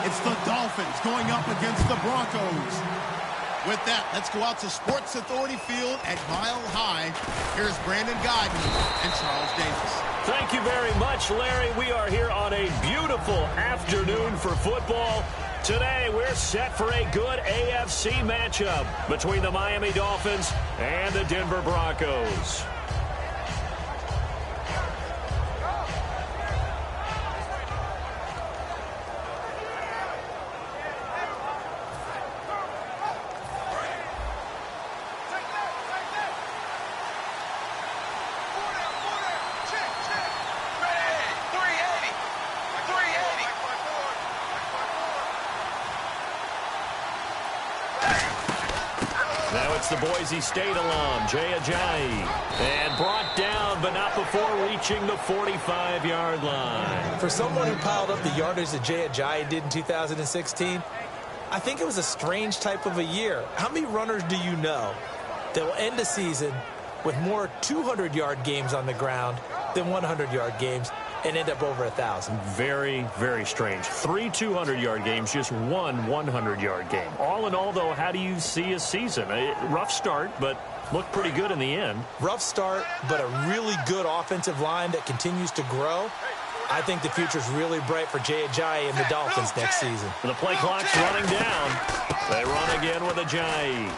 It's the Dolphins going up against the Broncos. With that, let's go out to Sports Authority Field at Mile High. Here's Brandon Godden and Charles Davis. Thank you very much, Larry. We are here on a beautiful afternoon for football. Today, we're set for a good AFC matchup between the Miami Dolphins and the Denver Broncos. It's the Boise State alum, Jay Ajayi. And brought down, but not before reaching the 45-yard line. For someone who piled up the yardage that Jay Ajayi did in 2016, I think it was a strange type of a year. How many runners do you know that will end a season with more 200-yard games on the ground than 100-yard games and end up over 1,000? Very, very strange. 3 200-yard games, just one 100-yard game. All in all, though, how do you see a season? A rough start, but looked pretty good in the end. Rough start, but a really good offensive line that continues to grow. I think the future's really bright for Jay Ajayi and the Dolphins next season. The play clock's running down. They run again with Ajayi.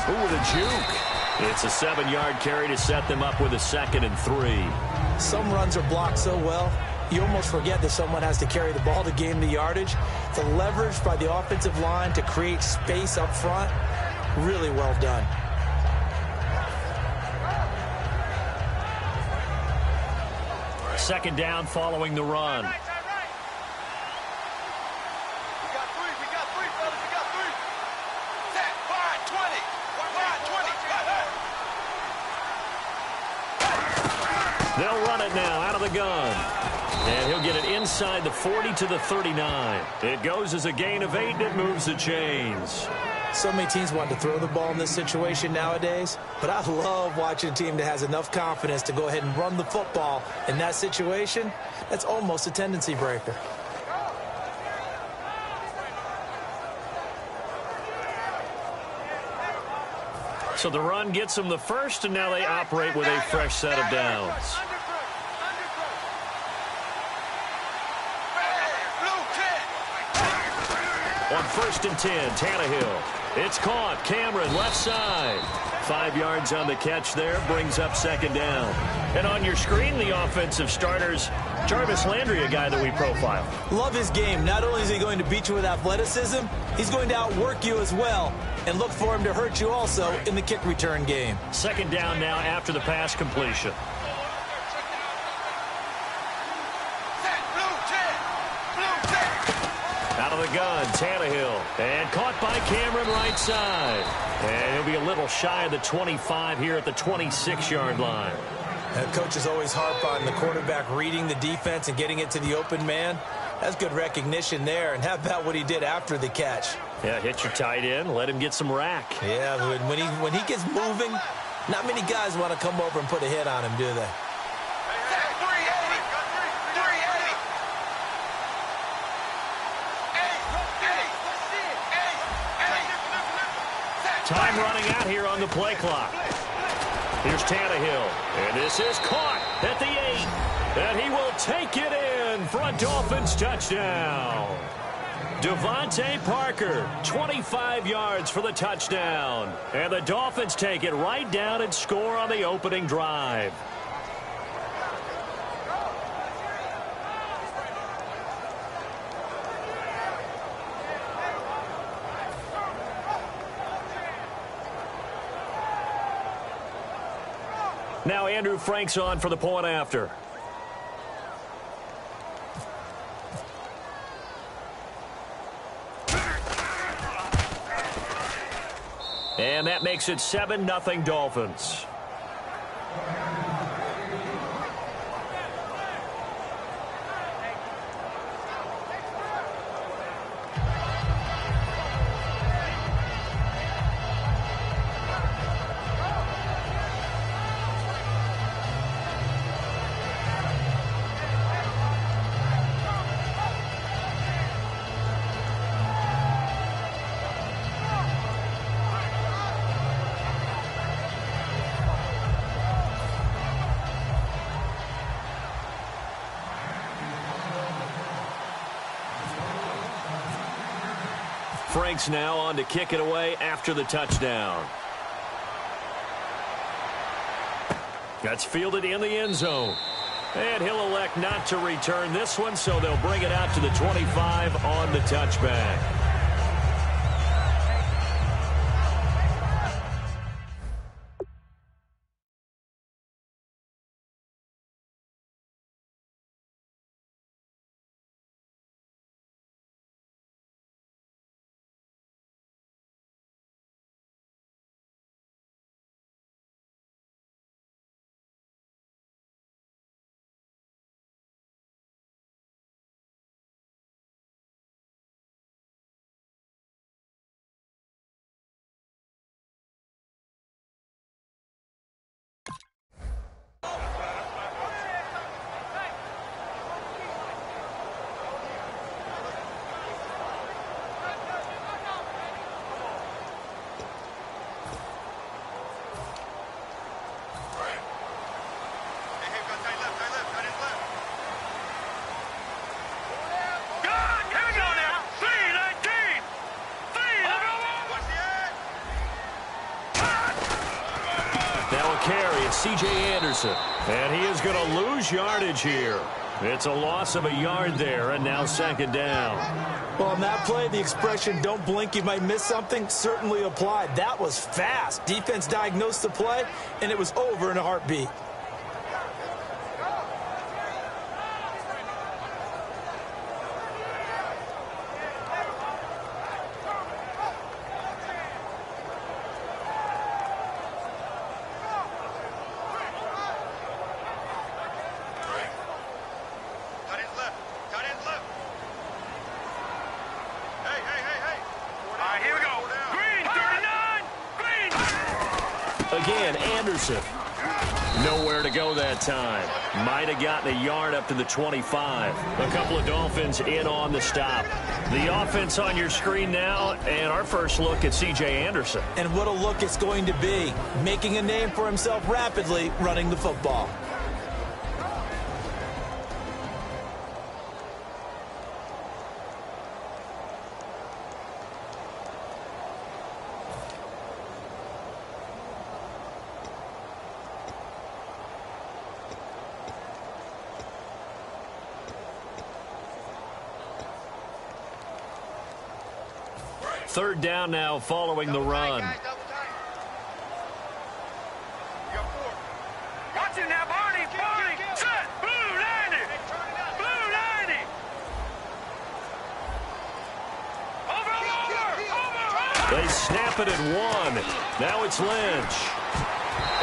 Ooh, with a juke. It's a 7-yard carry to set them up with a 2nd and 3. Some runs are blocked so well, you almost forget that someone has to carry the ball to gain the yardage. The leverage by the offensive line to create space up front, really well done. Second down following the run. They'll run it now out of the gun. And he'll get it inside the 40 to the 39. It goes as a gain of 8, and it moves the chains. So many teams want to throw the ball in this situation nowadays, but I love watching a team that has enough confidence to go ahead and run the football in that situation. That's almost a tendency breaker. So the run gets them the first, and now they operate with a fresh set of downs. On 1st and 10, Tannehill. It's caught. Cameron, left side. 5 yards on the catch there, brings up 2nd down. And on your screen, the offensive starters, Jarvis Landry, a guy that we profile. Love his game. Not only is he going to beat you with athleticism, he's going to outwork you as well. And look for him to hurt you also in the kick return game. 2nd down now after the pass completion. Out of the gun, Tannehill. And caught by Cameron right side. And he'll be a little shy of the 25 here at the 26-yard line. Coaches always harp on the quarterback reading the defense and getting it to the open man. That's good recognition there. And how about what he did after the catch? Yeah, hit your tight end, let him get some rack. Yeah, when he gets moving, not many guys want to come over and put a hit on him, do they? Time running out here on the play clock. Here's Tannehill, and this is caught at the 8, and he will take it in for a Dolphins touchdown. Devontae Parker, 25 yards for the touchdown, and the Dolphins take it right down and score on the opening drive. Now Andrew Frank's on for the point after. And that makes it 7-0 Dolphins. Franks now on to kick it away after the touchdown. That's fielded in the end zone. And he'll elect not to return this one, so they'll bring it out to the 25 on the touchback. Carry, it's C.J. Anderson. And he is going to lose yardage here. It's a loss of a yard there, and now second down. Well, on that play, the expression, don't blink, you might miss something, certainly applied. That was fast. Defense diagnosed the play, and it was over in a heartbeat. Again, Anderson. Nowhere to go that time. Might have gotten a yard up to the 25. A couple of Dolphins in on the stop. The offense on your screen now, and our first look at C.J. Anderson. And what a look it's going to be. Making a name for himself rapidly, running the football. Third down now following the run. Watch it now, Barney. Set. Blue 90. Blue 90. Over. They snap it at one. Now it's Lynch.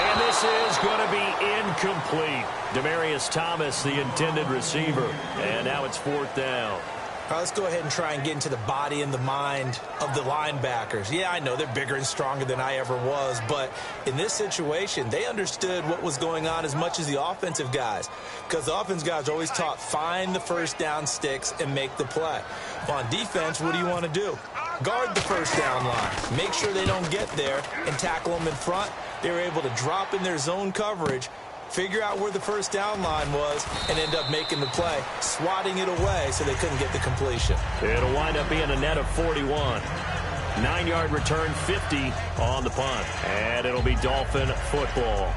And this is going to be incomplete. Demaryius Thomas, the intended receiver. And now it's fourth down. All right, let's go ahead and try and get into the body and the mind of the linebackers. Yeah, I know they're bigger and stronger than I ever was, but in this situation, they understood what was going on as much as the offensive guys, because the offensive guys are always taught, find the first down sticks and make the play. Well, on defense, what do you want to do? Guard the first down line. Make sure they don't get there and tackle them in front. They were able to drop in their zone coverage, figure out where the first down line was, and end up making the play, swatting it away so they couldn't get the completion. It'll wind up being a net of 41. 9-yard return, 50 on the punt. And it'll be Dolphin football.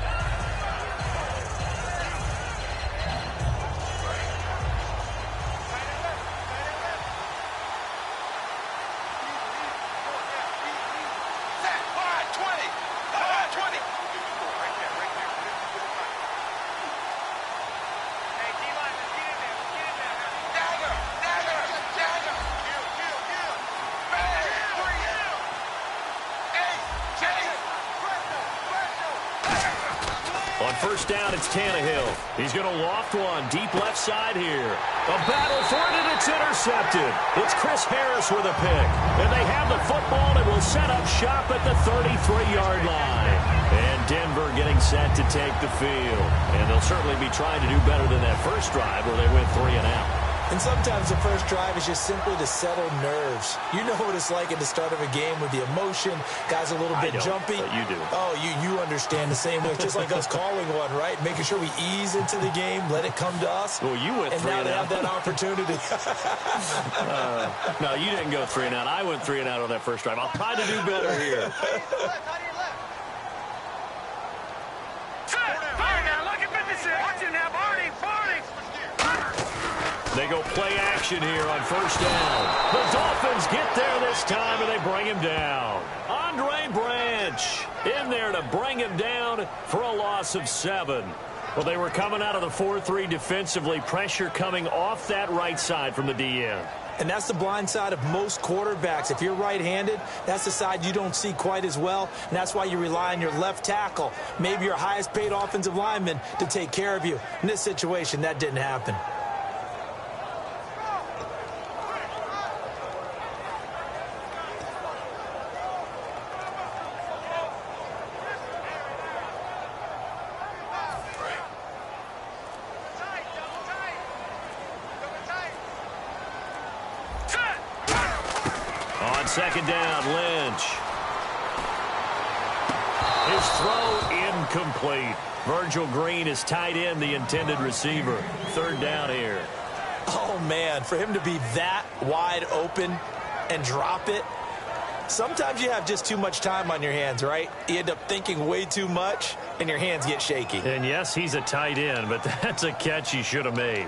On first down, it's Tannehill. He's going to loft one deep left side here. A battle for it, and it's intercepted. It's Chris Harris with a pick. And they have the football and will set up shop at the 33-yard line. And Denver getting set to take the field. And they'll certainly be trying to do better than that first drive where they went 3 and out. And sometimes the first drive is just simply to settle nerves. You know what it's like at the start of a game with the emotion. Guys a little bit jumpy. But you do. Oh, you understand the same way. It's just like us calling one, right? Making sure we ease into the game, let it come to us. Well, you went and 3 now and they out. have that opportunity. No, you didn't go 3 and out. I went 3 and out on that first drive. I'll try to do better here. They go play action here on first down. The Dolphins get there this time, and they bring him down. Andre Branch in there to bring him down for a loss of 7. Well, they were coming out of the 4-3 defensively. Pressure coming off that right side from the DN. And that's the blind side of most quarterbacks. If you're right-handed, that's the side you don't see quite as well. And that's why you rely on your left tackle, maybe your highest-paid offensive lineman, to take care of you. In this situation, that didn't happen. Second down, Lynch. His throw incomplete. Virgil Green is tight end, the intended receiver. Third down here. Oh, man, for him to be that wide open and drop it. Sometimes you have just too much time on your hands, right? You end up thinking way too much, and your hands get shaky. And, yes, he's a tight end, but that's a catch he should have made.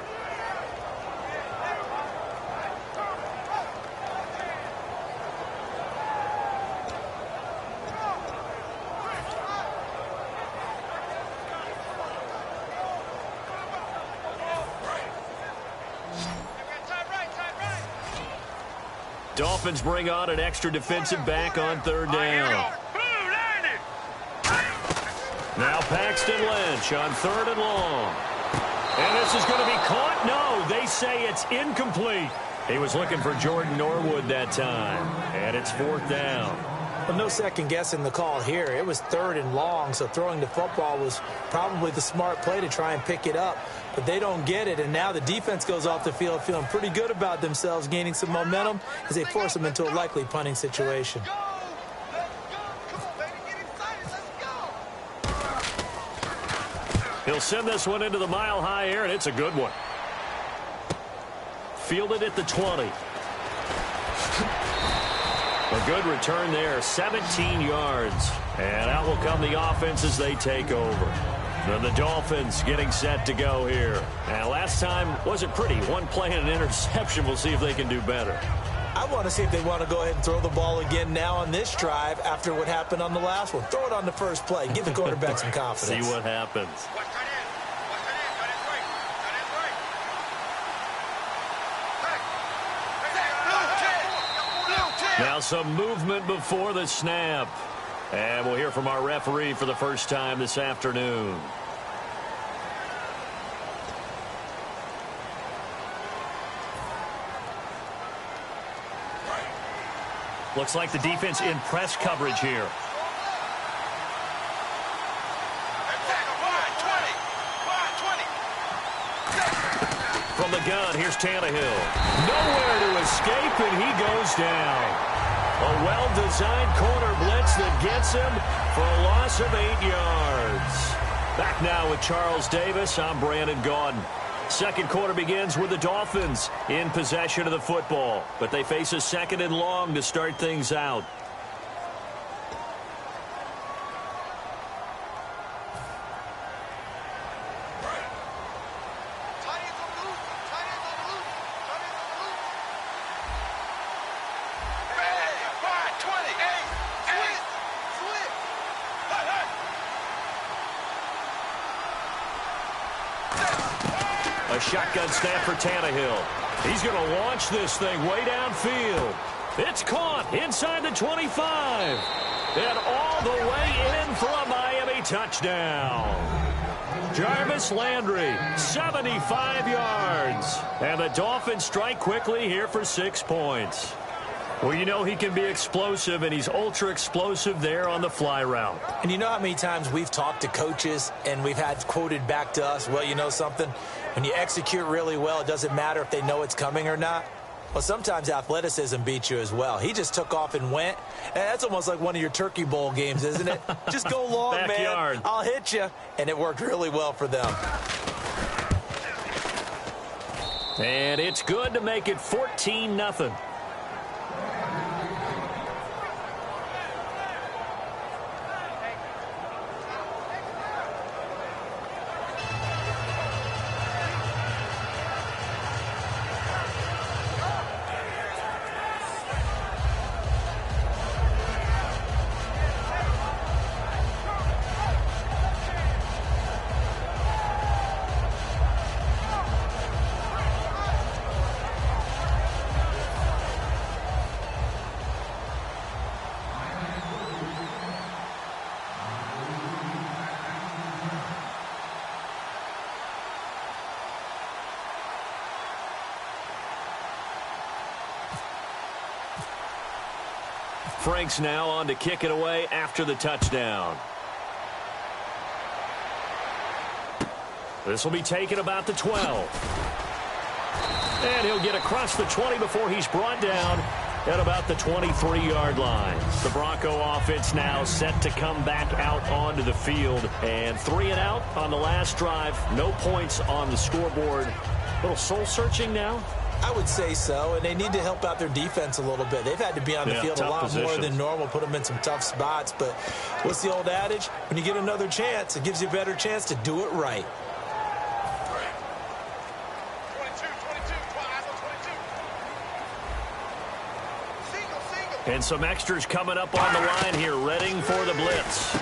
Dolphins bring on an extra defensive back on third down. Now Paxton Lynch on third and long. And this is going to be caught. No, they say it's incomplete. He was looking for Jordan Norwood that time. And it's fourth down. Well, no second guessing the call here. It was third and long, so throwing the football was probably the smart play to try and pick it up. But they don't get it, and now the defense goes off the field feeling pretty good about themselves, gaining some momentum as they force them into a likely punting situation. He'll send this one into the mile-high air, and it's a good one. Fielded at the 20. A good return there, 17 yards. And out will come the offense as they take over. Then the Dolphins getting set to go here. And last time wasn't pretty. One play and an interception. We'll see if they can do better. I want to see if they want to go ahead and throw the ball again now on this drive after what happened on the last one. Throw it on the first play. Give the quarterback some confidence. See what happens. Now some movement before the snap. And we'll hear from our referee for the first time this afternoon. Looks like the defense in press coverage here. From the gun, here's Tannehill. Nowhere to escape, and he goes down. A well-designed corner blitz that gets him for a loss of 8 yards. Back now with Charles Davis. I'm Brandon Gaudin. Second quarter begins with the Dolphins in possession of the football, but they face a second and long to start things out. A shotgun snap for Tannehill. He's going to launch this thing way downfield. It's caught inside the 25. And all the way in for a Miami touchdown. Jarvis Landry, 75 yards. And the Dolphins strike quickly here for 6 points. Well, you know he can be explosive, and he's ultra explosive there on the fly route. And you know how many times we've talked to coaches and we've had quoted back to us, well, you know something? When you execute really well, it doesn't matter if they know it's coming or not. Well, sometimes athleticism beats you as well. He just took off and went. And that's almost like one of your Turkey Bowl games, isn't it? Just go long, Backyard. man. I'll hit you. And it worked really well for them. And it's good to make it 14-0. Frank's now on to kick it away after the touchdown. This will be taken about the 12. And he'll get across the 20 before he's brought down at about the 23-yard line. The Bronco offense now set to come back out onto the field. And 3 and out on the last drive. No points on the scoreboard. A little soul-searching now. I would say so, and they need to help out their defense a little bit. They've had to be on the field a lot more than normal, put them in some tough spots. But what's the old adage? When you get another chance, it gives you a better chance to do it right. 22. And some extras coming up on the line here, readying for the blitz.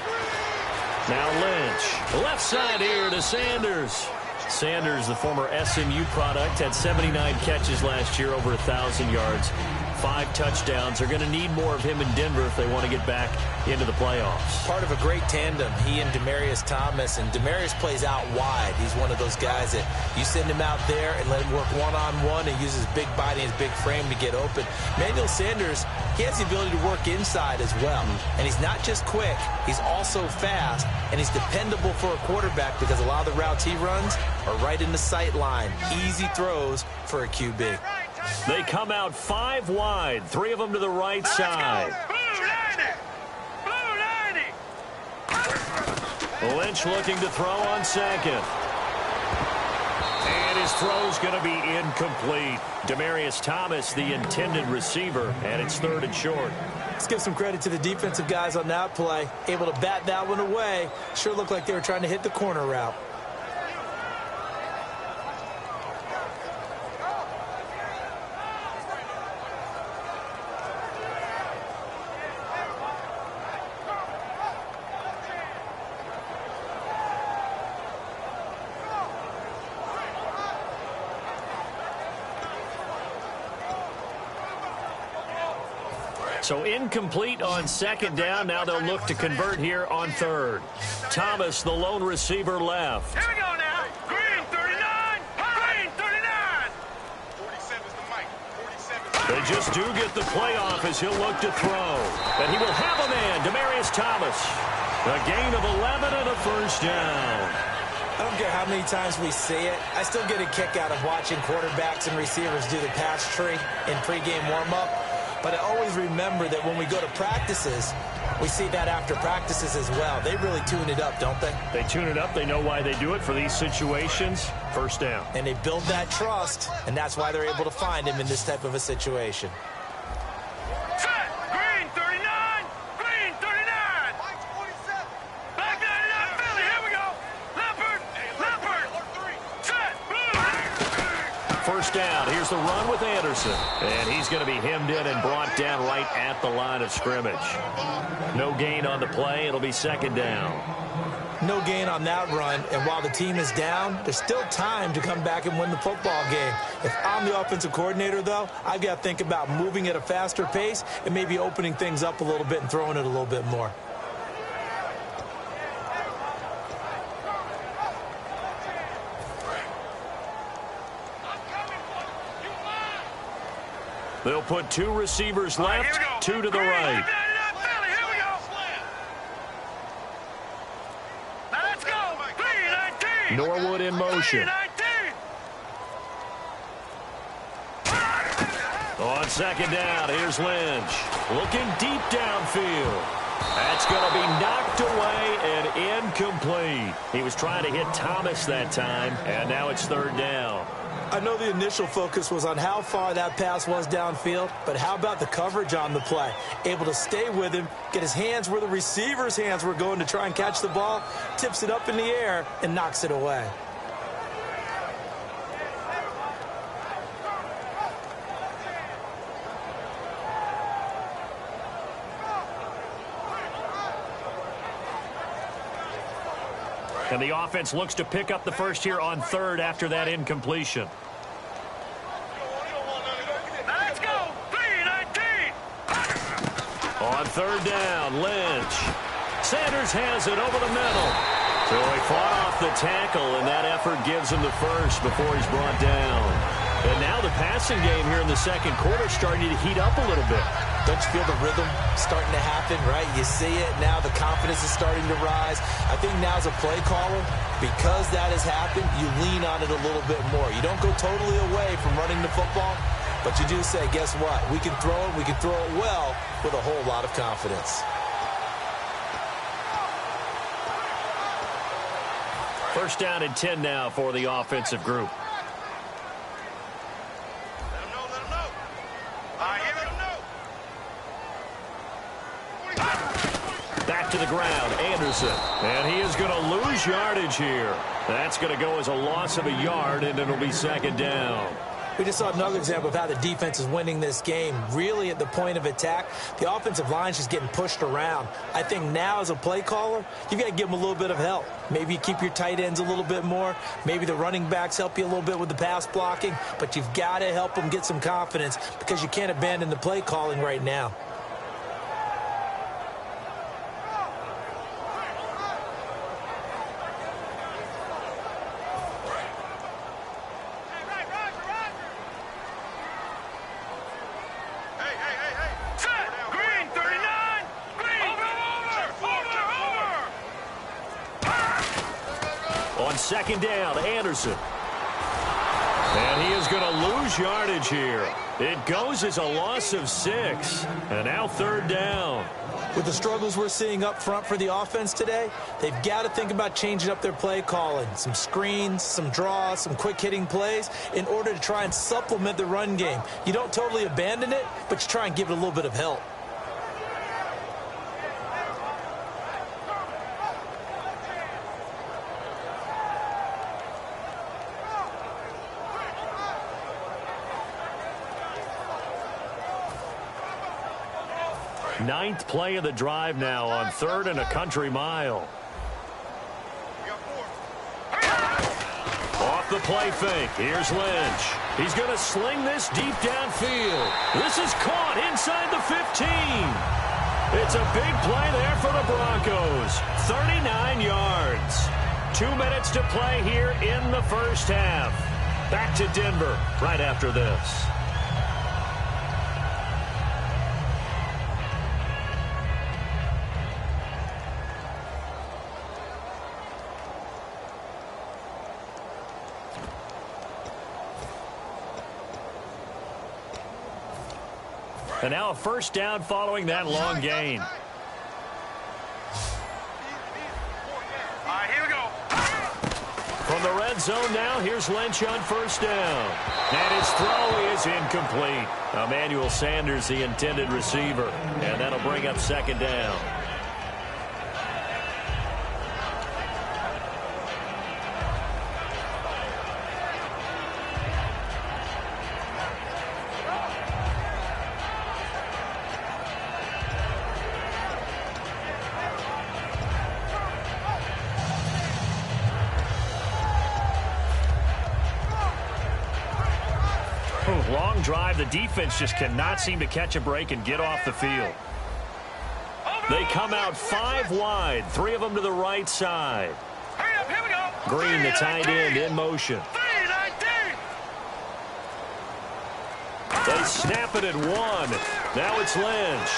Now Lynch. Left side here to Sanders. Sanders, the former SMU product, had 79 catches last year, over 1,000 yards, 5 touchdowns. They're going to need more of him in Denver if they want to get back into the playoffs. Part of a great tandem, he and Demaryius Thomas, and Demaryius plays out wide. He's one of those guys that you send him out there and let him work one-on-one and use his big body and his big frame to get open. Manuel Sanders, he has the ability to work inside as well. And he's not just quick, he's also fast, and he's dependable for a quarterback because a lot of the routes he runs are right in the sight line. Easy throws for a QB. They come out 5 wide, 3 of them to the right side. Lynch looking to throw on second. And his throw's going to be incomplete. Demaryius Thomas, the intended receiver, and it's 3rd and short. Let's give some credit to the defensive guys on that play. Able to bat that one away. Sure looked like they were trying to hit the corner route. So incomplete on second down. Now they'll look to convert here on 3rd. Thomas, the lone receiver, left. Here we go now. Green 39. Green 39. 47 is the mic. 47. They just do get the playoff as he'll look to throw. And he will have a man, Demaryius Thomas. A gain of 11 and a first down. I don't care how many times we see it. I still get a kick out of watching quarterbacks and receivers do the pass tree in pregame warm-up. But I always remember that when we go to practices, we see that after practices as well. They really tune it up, don't they? They tune it up. They know why they do it for these situations. First down. And they build that trust, and that's why they're able to find him in this type of a situation. Set. Green 39. Green 39. Black 99 Philly. Here we go. Leopard. Set. First down. Here's the run with Anderson. And he's going to be hemmed in and brought down right at the line of scrimmage. No gain on the play. It'll be 2nd down. No gain on that run, and while the team is down, there's still time to come back and win the football game. If I'm the offensive coordinator, though, I've got to think about moving at a faster pace and maybe opening things up a little bit and throwing it a little bit more. They'll put 2 receivers left, 2 to the right. Let's go. 3-19. Norwood in motion. 3-19. On second down, here's Lynch. Looking deep downfield. That's going to be knocked away and incomplete. He was trying to hit Thomas that time, and now it's third down. I know the initial focus was on how far that pass was downfield, but how about the coverage on the play? Able to stay with him, get his hands where the receiver's hands were going to try and catch the ball, tips it up in the air, and knocks it away. And the offense looks to pick up the first here on third after that incompletion. Let's go. 3-19. On third down, Lynch. Sanders has it over the middle. So he fought off the tackle, and that effort gives him the first before he's brought down. And now the passing game here in the second quarter starting to heat up a little bit. Don't you feel the rhythm starting to happen, right? You see it. Now the confidence is starting to rise. I think now as a play caller, because that has happened, you lean on it a little bit more. You don't go totally away from running the football, but you do say, guess what? We can throw it. We can throw it well with a whole lot of confidence. First down and 10 now for the offensive group. Let him know. All right, let him know. Back to the ground, Anderson. And he is going to lose yardage here. That's going to go as a loss of a yard, and it'll be second down. We just saw another example of how the defense is winning this game. Really at the point of attack, the offensive line is just getting pushed around. I think now as a play caller, you've got to give them a little bit of help. Maybe you keep your tight ends a little bit more. Maybe the running backs help you a little bit with the pass blocking. But you've got to help them get some confidence because you can't abandon the play calling right now. Second down, Anderson. And he is going to lose yardage here. It goes as a loss of 6. And now third down. With the struggles we're seeing up front for the offense today, they've got to think about changing up their play calling. Some screens, some draws, some quick-hitting plays in order to try and supplement the run game. You don't totally abandon it, but you try and give it a little bit of help. Ninth play of the drive now on third and a country mile. Off the play fake. Here's Lynch. He's going to sling this deep downfield. This is caught inside the 15. It's a big play there for the Broncos. 39 yards. 2 minutes to play here in the first half. Back to Denver right after this. And now a first down following that long gain. All right, here we go. From the red zone now, here's Lynch on first down. And his throw is incomplete. Emmanuel Sanders, the intended receiver. And that'll bring up second down. Long drive. The defense just cannot seem to catch a break and get off the field. They come out 5 wide, 3 of them to the right side. Hurry up, here we go. Green, the tight end, in motion. 3-19. They snap it at 1. Now it's Lynch.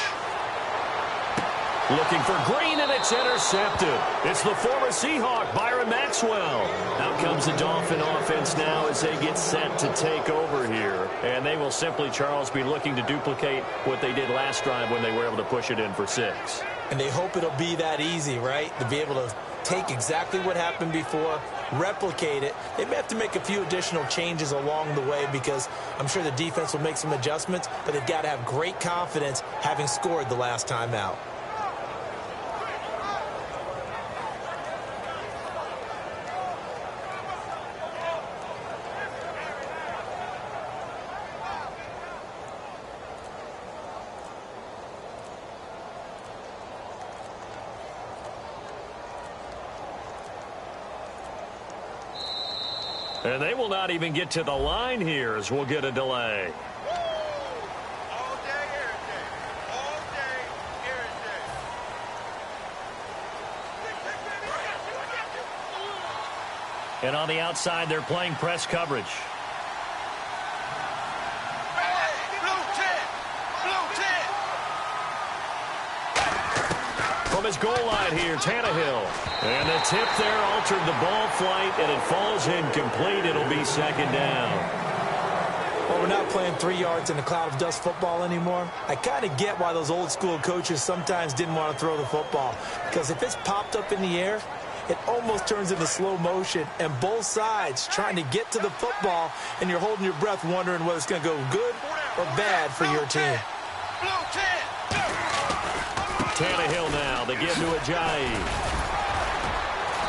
Looking for Green, and it's intercepted. It's the former Seahawk, Byron Maxwell. Out comes the Dolphin offense now as they get set to take over here. And they will simply, Charles, be looking to duplicate what they did last drive when they were able to push it in for 6. And they hope it'll be that easy, right? To be able to take exactly what happened before, replicate it. They may have to make a few additional changes along the way because I'm sure the defense will make some adjustments, but they've got to have great confidence having scored the last time out. And they will not even get to the line here as we'll get a delay. All day, every day. All day, every day. And on the outside, they're playing press coverage. Blue 10. Blue 10. From his goal line here, Tannehill. And the tip there altered the ball flight, and it falls incomplete. It'll be 2nd down. Well, we're not playing 3 yards in a cloud of dust football anymore. I kind of get why those old school coaches sometimes didn't want to throw the football. Because if it's popped up in the air, it almost turns into slow motion. And both sides trying to get to the football, and you're holding your breath wondering whether it's going to go good or bad for your team. Blue 10. Tannehill now, they give to Ajayi.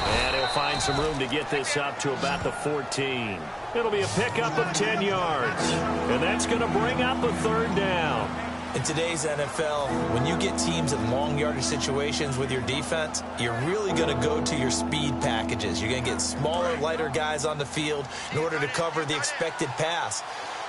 And he'll find some room to get this up to about the 14. It'll be a pickup of 10 yards. And that's going to bring up a 3rd down. In today's NFL, when you get teams in long yardage situations with your defense, you're really going to go to your speed packages. You're going to get smaller, lighter guys on the field in order to cover the expected pass.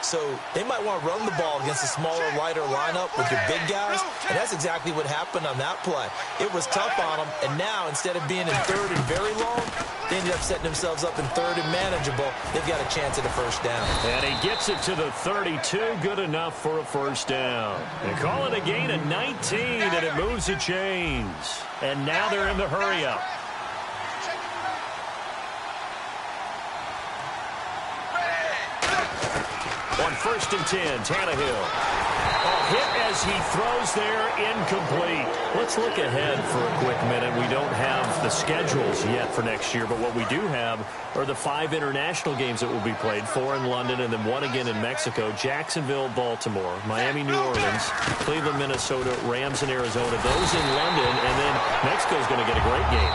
So they might want to run the ball against a smaller, lighter lineup with your big guys, and that's exactly what happened on that play. It was tough on them, and now instead of being in 3rd and very long, they ended up setting themselves up in 3rd and manageable. They've got a chance at a 1st down. And he gets it to the 32, good enough for a 1st down. And call it a gain of 19, and it moves the chains. And now they're in the hurry-up. On 1st and 10, Tannehill. Hit as he throws there, incomplete. Let's look ahead for a quick minute. We don't have the schedules yet for next year, but what we do have are the 5 international games that will be played, 4 in London and then 1 again in Mexico, Jacksonville, Baltimore, Miami, New Orleans, Cleveland, Minnesota, Rams, and Arizona. Those in London, and then Mexico's going to get a great game.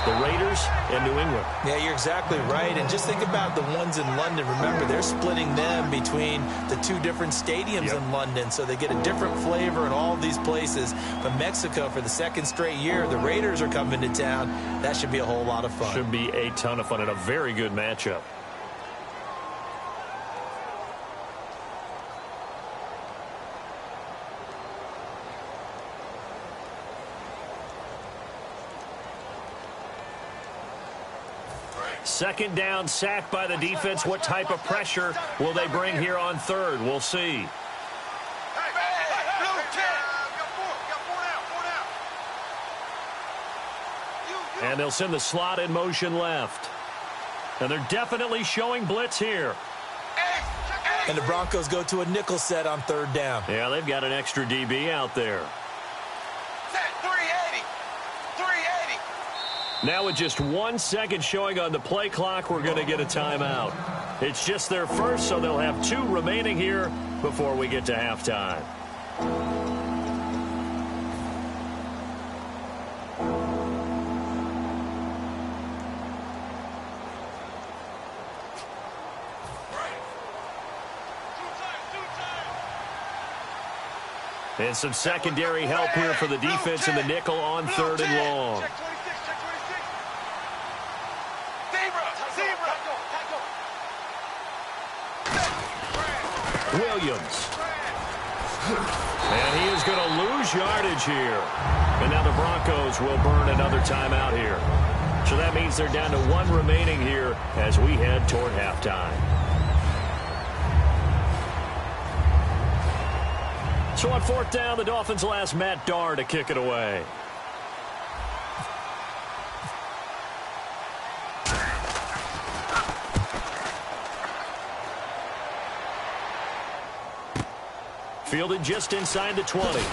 The Raiders and New England. Yeah, you're exactly right. And just think about the ones in London. Remember, they're splitting them between the 2 different stadiums in London, so they get a different flavor in all of these places. But Mexico, for the 2nd straight year, the Raiders are coming to town. That should be a whole lot of fun. Should be a ton of fun and a very good matchup. Second down, sack by the defense. What type of pressure will they bring here on 3rd? We'll see. And they'll send the slot in motion left. And they're definitely showing blitz here. And the Broncos go to a nickel set on 3rd down. Yeah, they've got an extra DB out there. Now with just 1 second showing on the play clock, we're going to get a timeout. It's just their first, so they'll have 2 remaining here before we get to halftime. And some secondary help here for the defense in the nickel on 3rd and long. Williams. And he is going to lose yardage here. And now the Broncos will burn another timeout here. So that means they're down to 1 remaining here as we head toward halftime. So on fourth down, the Dolphins will ask Matt Darr to kick it away. Fielded just inside the 20. 12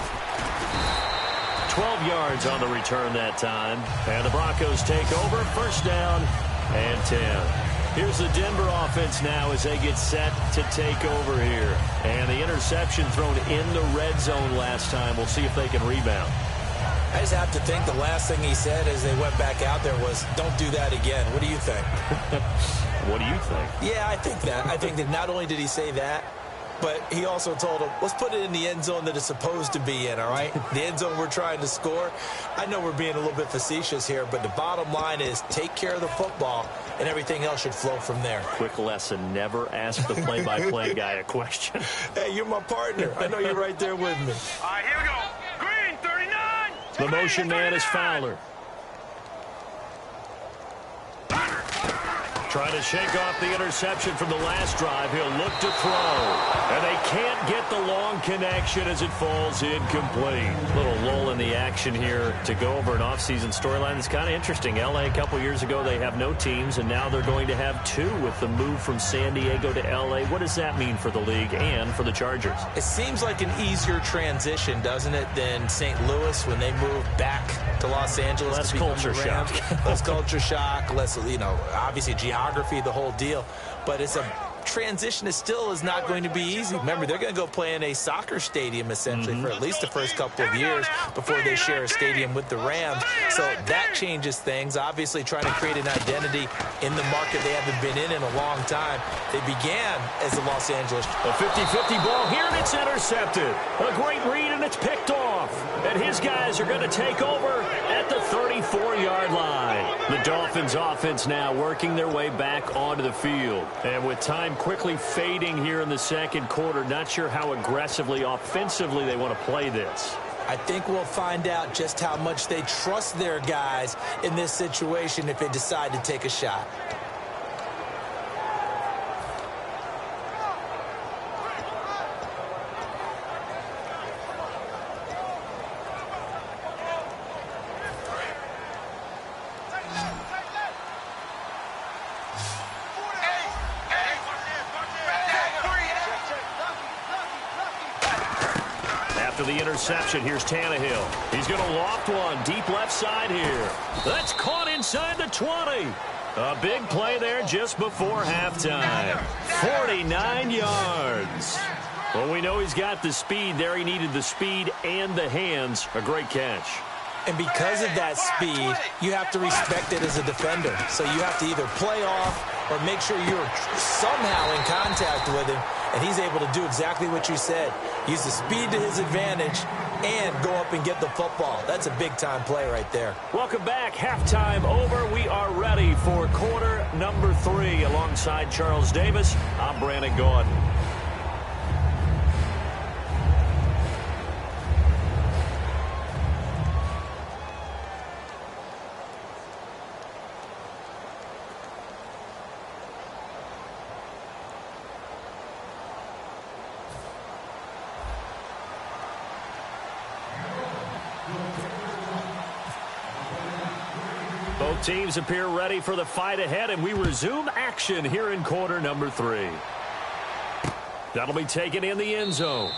yards on the return that time. And the Broncos take over. First down and 10. Here's the Denver offense now as they get set to take over here. And the interception thrown in the red zone last time. We'll see if they can rebound. I just have to think the last thing he said as they went back out there was, don't do that again. What do you think? What do you think? Yeah, I think that. I think that not only did he say that, but he also told him, let's put it in the end zone that it's supposed to be in, all right? The end zone we're trying to score. I know we're being a little bit facetious here, but the bottom line is take care of the football, and everything else should flow from there. Quick lesson, never ask the play-by-play guy a question. Hey, you're my partner. I know you're right there with me. All right, here we go. Green, 39. The motion man is Fowler. Trying to shake off the interception from the last drive. He'll look to throw. And they can't get the long connection as it falls incomplete. Little lull in the action here to go over an offseason storyline that's kind of interesting. L.A. a couple years ago, they have no teams, and now they're going to have two with the move from San Diego to L.A. What does that mean for the league and for the Chargers? It seems like an easier transition, doesn't it, than St. Louis when they moved back to Los Angeles. Less culture shock. Less culture shock, less, obviously geography, the whole deal. But it's a transition that still is not going to be easy. Remember, they're going to go play in a soccer stadium, essentially, for at least the first couple of years before they share a stadium with the Rams. So that changes things. Obviously, trying to create an identity in the market they haven't been in a long time. They began as the Los Angeles. A 50-50 ball here, and it's intercepted. A great read, and it's picked off. And his guys are going to take over at the 34-yard line. The Dolphins offense now working their way back onto the field. And with time quickly fading here in the second quarter, not sure how aggressively, offensively they want to play this. I think we'll find out just how much they trust their guys in this situation if they decide to take a shot. After the interception, here's Tannehill. He's going to loft one deep left side here. That's caught inside the 20. A big play there just before halftime. 49 yards. Well, we know he's got the speed there. He needed the speed and the hands. A great catch. And because of that speed, you have to respect it as a defender. So you have to either play off or make sure you're somehow in contact with him. And he's able to do exactly what you said. Use the speed to his advantage and go up and get the football. That's a big-time play right there. Welcome back. Halftime over. We are ready for quarter number 3. Alongside Charles Davis, I'm Brandon Gaudin. Both teams appear ready for the fight ahead, and we resume action here in quarter number 3. That'll be taken in the end zone.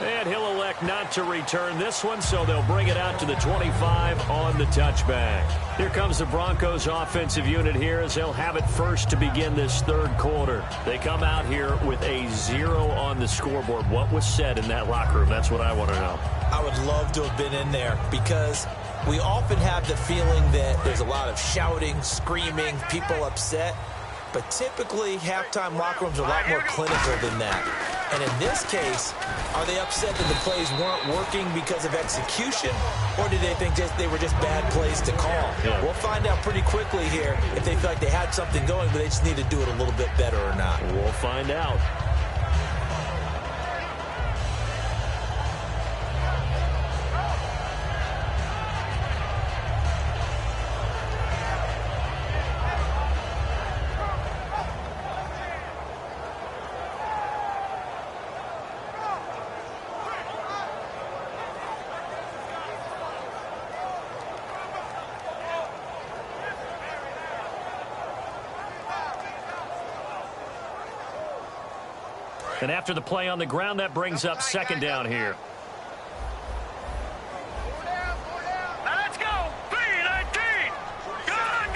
And he'll elect not to return this one, so they'll bring it out to the 25 on the touchback. Here comes the Broncos offensive unit here as they'll have it first to begin this third quarter. They come out here with a 0 on the scoreboard. What was said in that locker room? That's what I want to know. I would love to have been in there because we often have the feeling that there's a lot of shouting, screaming, people upset. But typically, halftime locker rooms are a lot more clinical than that. And in this case, are they upset that the plays weren't working because of execution? Or did they think they were just bad plays to call? Yeah. We'll find out pretty quickly here if they feel like they had something going, but they just need to do it a little bit better or not. We'll find out. And after the play on the ground, that brings up second down here. Let's go. 3-19. Gun.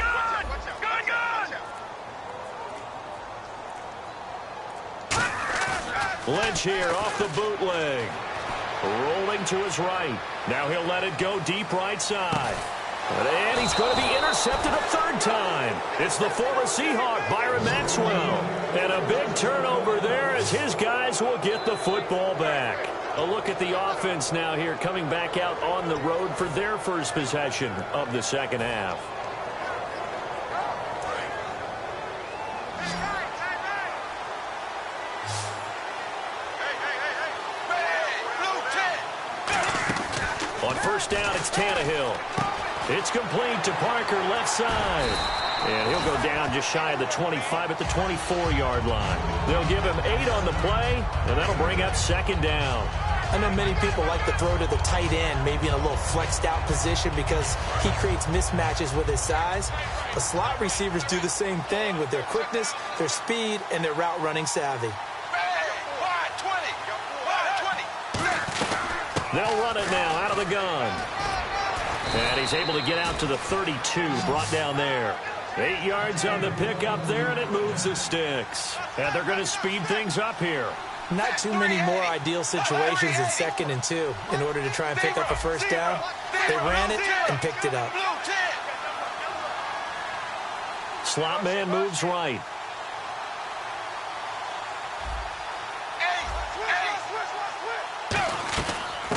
Lynch here off the bootleg. Rolling to his right. Now he'll let it go deep right side. And he's going to be intercepted a third time. It's the former Seahawk, Byron Maxwell. And a big turnover there as his guys will get the football back. A look at the offense now here coming back out on the road for their first possession of the second half. On first down, it's Tannehill. It's complete to Parker, left side. And he'll go down just shy of the 25 at the 24-yard line. They'll give him 8 on the play, and that'll bring up second down. I know many people like to throw to the tight end, maybe in a little flexed out position because he creates mismatches with his size. But slot receivers do the same thing with their quickness, their speed, and their route running savvy. They'll run it now out of the gun. And he's able to get out to the 32, brought down there. 8 yards on the pickup there, and it moves the sticks. And they're going to speed things up here. Not too many more ideal situations in 2nd and 2 in order to try and pick up a first down. They ran it and picked it up. Slot man moves right.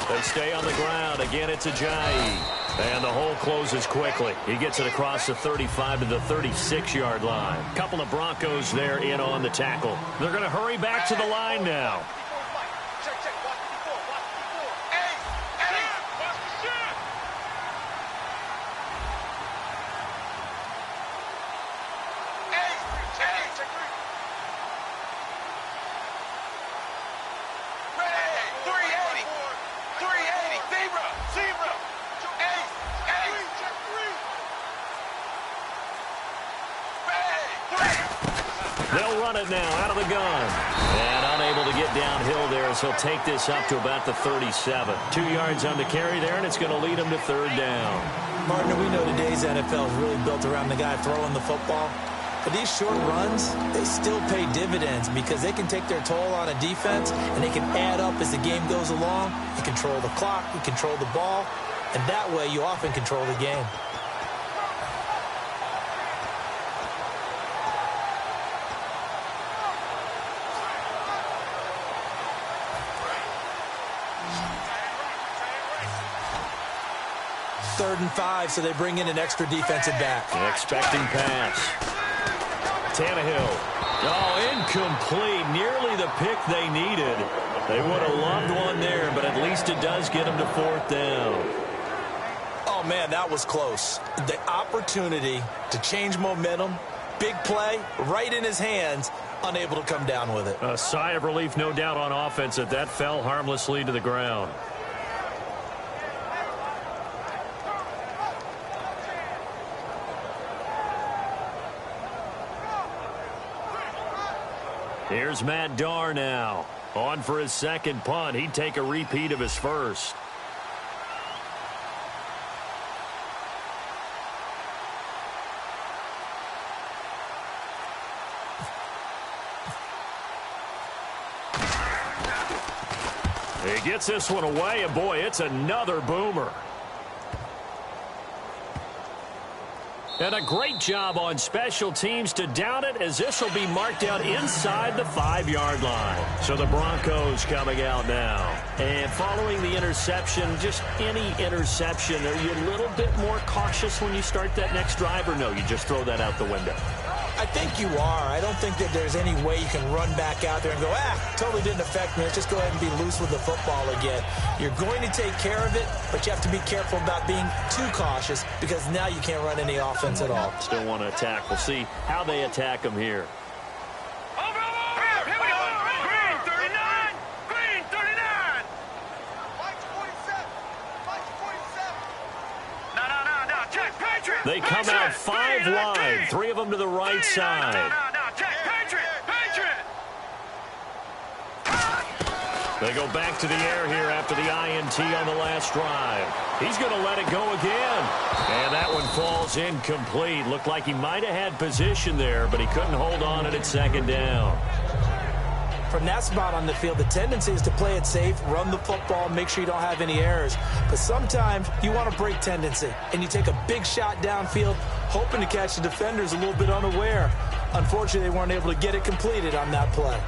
They stay on the ground. Again, it's Ajayi. And the hole closes quickly. He gets it across the 35 to the 36-yard line. Couple of Broncos there in on the tackle. They're going to hurry back to the line now. They'll run it now out of the gun. And unable to get downhill there as he'll take this up to about the 37. 2 yards on the carry there, and it's going to lead him to third down. Partner, we know today's NFL is really built around the guy throwing the football. But these short runs, they still pay dividends because they can take their toll on a defense, and they can add up as the game goes along. You control the clock, you control the ball, and that way you often control the game. Third and 5, so they bring in an extra defensive back. Expecting pass. Tannehill. Oh, incomplete. Nearly the pick they needed. They would have loved one there, but at least it does get them to fourth down. Oh, man, that was close. The opportunity to change momentum, big play, right in his hands, unable to come down with it. A sigh of relief, no doubt, on offense that fell harmlessly to the ground. Here's Matt Darr now. On for his second punt. He'd take a repeat of his first. He gets this one away, and boy, it's another boomer. And a great job on special teams to down it, as this will be marked out inside the 5-yard line. So the Broncos coming out now. And following the interception, just any interception, are you a little bit more cautious when you start that next drive, or no, you just throw that out the window? I think you are. I don't think that there's any way you can run back out there and go, totally didn't affect me. Let's just go ahead and be loose with the football again. You're going to take care of it, but you have to be careful about being too cautious because now you can't run any offense at all. Still want to attack. We'll see how they attack him here. Here we go. Green 39. Green 39. Mike's 47. Mike's 47. No. Check. Patriot. They come out 5 wide. 3 of them to the right side. No. Check. Patriot. They go back to the air here after the INT on the last drive. He's going to let it go again. And that one falls incomplete. Looked like he might have had position there, but he couldn't hold on at second down. From that spot on the field, the tendency is to play it safe, run the football, make sure you don't have any errors. But sometimes you want to break tendency, and you take a big shot downfield, hoping to catch the defenders a little bit unaware. Unfortunately, they weren't able to get it completed on that play.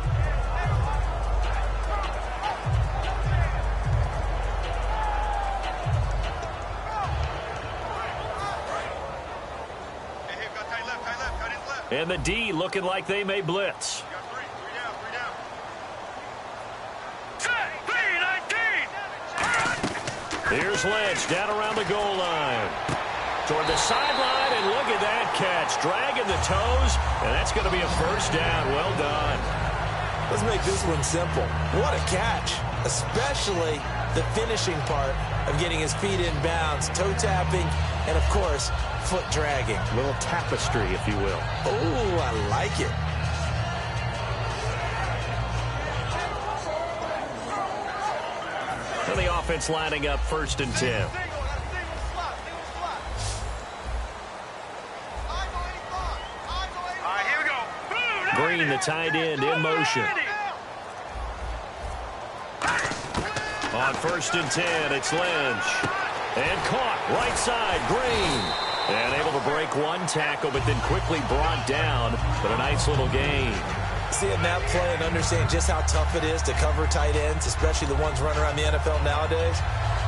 And the D looking like they may blitz. Here's Lynch down around the goal line. Toward the sideline, and look at that catch. Dragging the toes, and that's going to be a first down. Well done. Let's make this one simple. What a catch, especially the finishing part of getting his feet in bounds, toe tapping, and, of course, foot dragging. A little tapestry, if you will. Oh, I like it. And the offense lining up 1st and 10. Green, the tight end, in motion. On 1st and 10, it's Lynch. And caught right side, Green. And able to break one tackle, but then quickly brought down. But a nice little gain. Seeing that play and understanding just how tough it is to cover tight ends, especially the ones running around the NFL nowadays,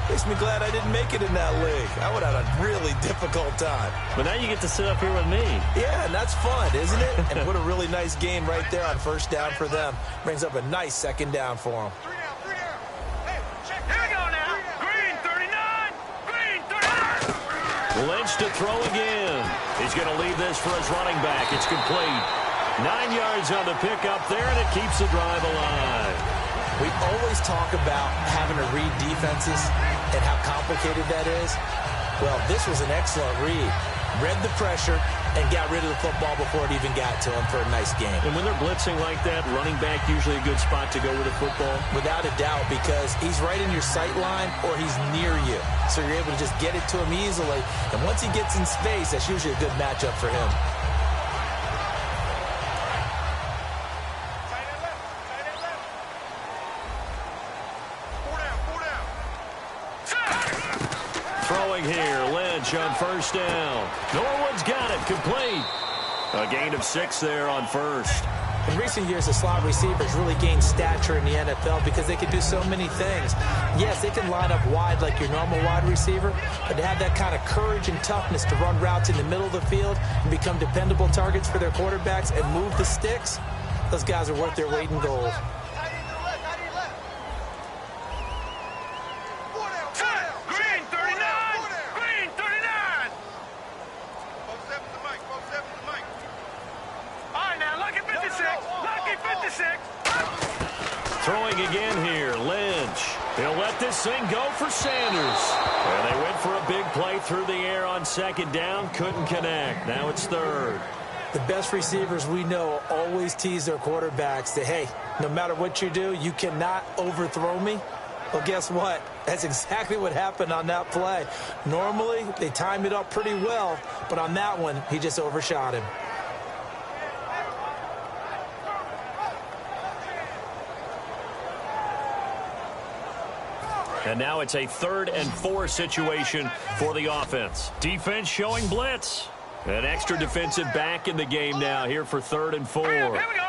makes me glad I didn't make it in that league. I would have had a really difficult time. But now you get to sit up here with me. Yeah, and that's fun, isn't it? And what a really nice game right there on 1st down for them. Brings up a nice 2nd down for them. Lynch to throw again. He's going to leave this for his running back. It's complete. 9 yards on the pickup there, and it keeps the drive alive. We always talk about having to read defenses and how complicated that is. Well, this was an excellent read. Read the pressure and got rid of the football before it even got to him for a nice game. And when they're blitzing like that, running back usually a good spot to go with the football? Without a doubt, because he's right in your sight line or he's near you. So you're able to just get it to him easily. And once he gets in space, that's usually a good matchup for him. Throwing here, Lynch on 1st down. Norwood's got it, complete. A gain of 6 there on 1st. In recent years, the slot receivers really gained stature in the NFL because they can do so many things. Yes, they can line up wide like your normal wide receiver, but to have that kind of courage and toughness to run routes in the middle of the field and become dependable targets for their quarterbacks and move the sticks, those guys are worth their weight in gold. Throwing again here, Lynch. He'll let this thing go for Sanders. And they went for a big play through the air on 2nd down. Couldn't connect. Now it's 3rd. The best receivers we know always tease their quarterbacks that, hey, no matter what you do, you cannot overthrow me. Well, guess what? That's exactly what happened on that play. Normally, they timed it up pretty well, but on that one, he just overshot him. And now it's a 3rd and 4 situation for the offense. Defense showing blitz. An extra defensive back in the game now here for 3rd and 4. Here we go.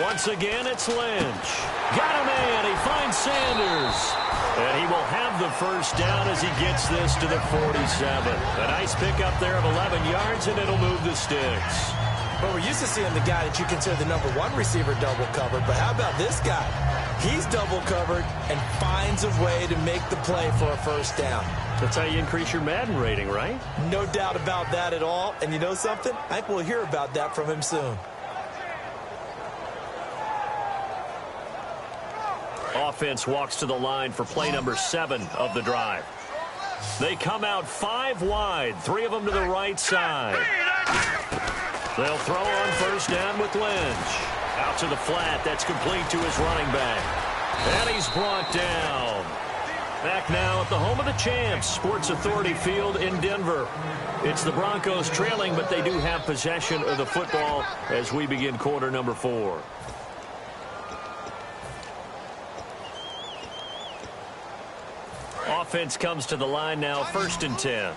Once again, it's Lynch. Got a man. He finds Sanders. And he will have the 1st down as he gets this to the 47. A nice pickup there of 11 yards, and it'll move the sticks. But we're used to seeing the guy that you consider the #1 receiver double covered. But how about this guy? He's double covered and finds a way to make the play for a 1st down. That's how you increase your Madden rating, right? No doubt about that at all. And you know something? I think we'll hear about that from him soon. Offense walks to the line for play number 7 of the drive. They come out 5 wide, 3 of them to the right side. They'll throw on 1st down with Lynch. Out to the flat. That's complete to his running back. And he's brought down. Back now at the home of the champs, Sports Authority Field in Denver. It's the Broncos trailing, but they do have possession of the football as we begin quarter number 4. Offense comes to the line now, 1st and 10.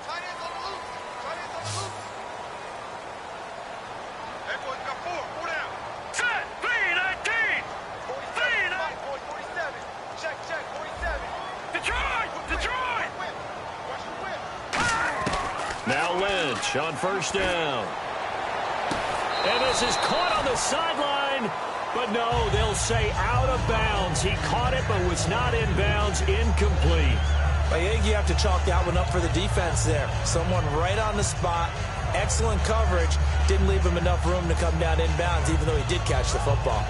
Now Lynch on 1st down. And this is caught on the sideline. But no, they'll say out of bounds. He caught it but was not in bounds. Incomplete. I think you have to chalk that one up for the defense there. Someone right on the spot. Excellent coverage. Didn't leave him enough room to come down inbounds, even though he did catch the football.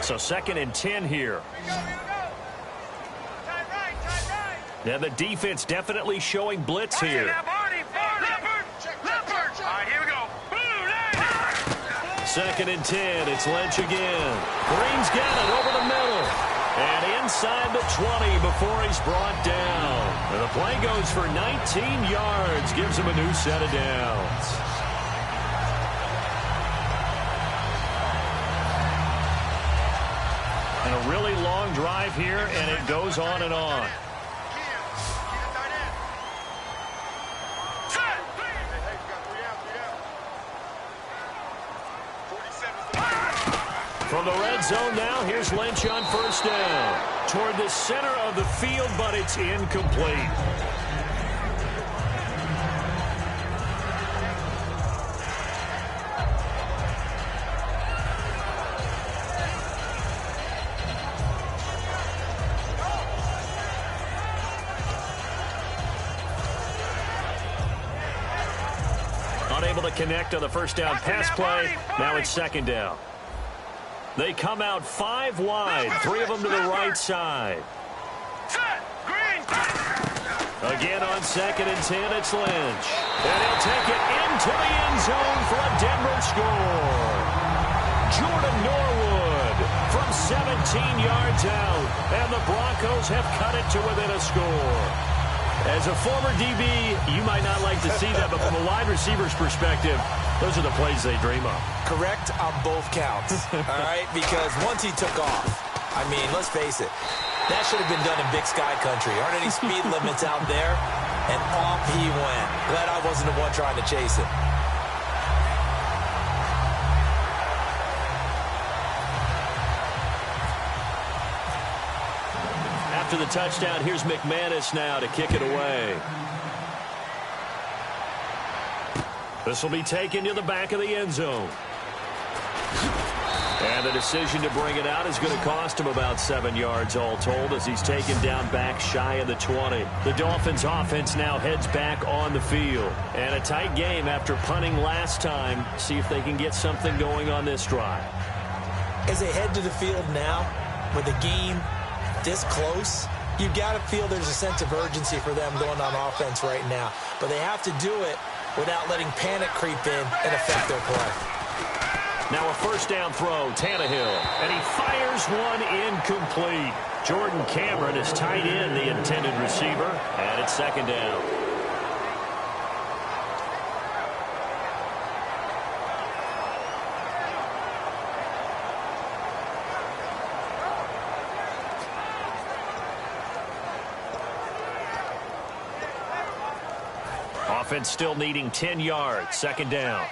So 2nd and 10 here. Now the defense definitely showing blitz here. 2nd and 10. It's Lynch again. Green's got it over the middle. And inside the 20 before he's brought down. And the play goes for 19 yards. Gives him a new set of downs. And a really long drive here, and it goes on and on. From the red zone now, here's Lynch on 1st down. Toward the center of the field, but it's incomplete. Unable to connect on the 1st down pass play. Now it's 2nd down. They come out 5 wide, 3 of them to the right side. Again on 2nd and 10, it's Lynch. And he'll take it into the end zone for a Denver score. Jordan Norwood from 17 yards out. And the Broncos have cut it to within a score. As a former DB, you might not like to see that, but from a wide receiver's perspective, those are the plays they dream of. Correct on both counts, all right? Because once he took off, I mean, let's face it, that should have been done in Big Sky country. Aren't any speed limits out there? And off he went. Glad I wasn't the one trying to chase him. After the touchdown, here's McManus now to kick it away. This will be taken to the back of the end zone. And the decision to bring it out is going to cost him about 7 yards all told as he's taken down back shy of the 20. The Dolphins offense now heads back on the field. And a tight game after punting last time. See if they can get something going on this drive. As they head to the field now, with the game this close, you got to feel there's a sense of urgency for them going on offense right now. But they have to do it without letting panic creep in and affect their play. Now a 1st down throw, Tannehill, and he fires one incomplete. Jordan Cameron is tight end, the intended receiver, and it's 2nd down. Offense still needing 10 yards. 2nd down.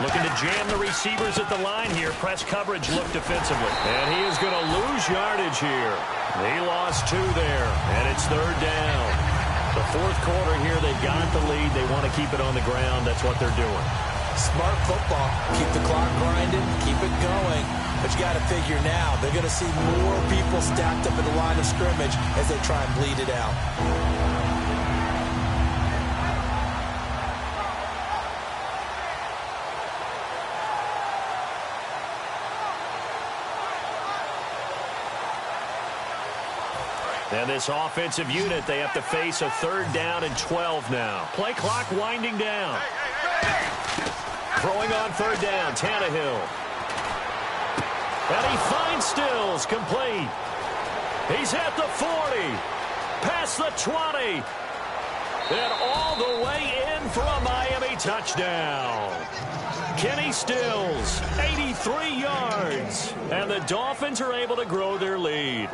Looking to jam the receivers at the line here. Press coverage look defensively. And he is going to lose yardage here. He lost 2 there. And it's 3rd down. The 4th quarter here, they've got the lead. They want to keep it on the ground. That's what they're doing. Smart football. Keep the clock grinding. Keep it going. But you got to figure now, they're going to see more people stacked up in the line of scrimmage as they try and bleed it out. And this offensive unit, they have to face a 3rd down and 12 now. Play clock winding down. Throwing on 3rd down, Tannehill. And he finds Stills, complete. He's at the 40, past the 20, and all the way in for a Miami touchdown. Kenny Stills, 83 yards, and the Dolphins are able to grow their lead.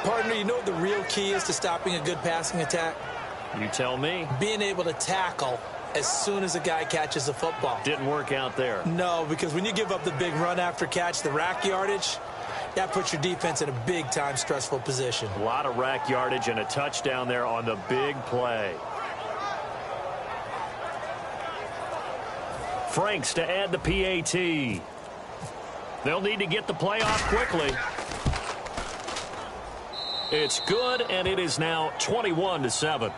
Partner, you know what the real key is to stopping a good passing attack? You tell me. Being able to tackle as soon as a guy catches a football. Didn't work out there. No, because when you give up the big run after catch, the rack yardage, that puts your defense in a big-time stressful position. A lot of rack yardage and a touchdown there on the big play. Franks to add the PAT. They'll need to get the play off quickly. It's good, and it is now 21-7.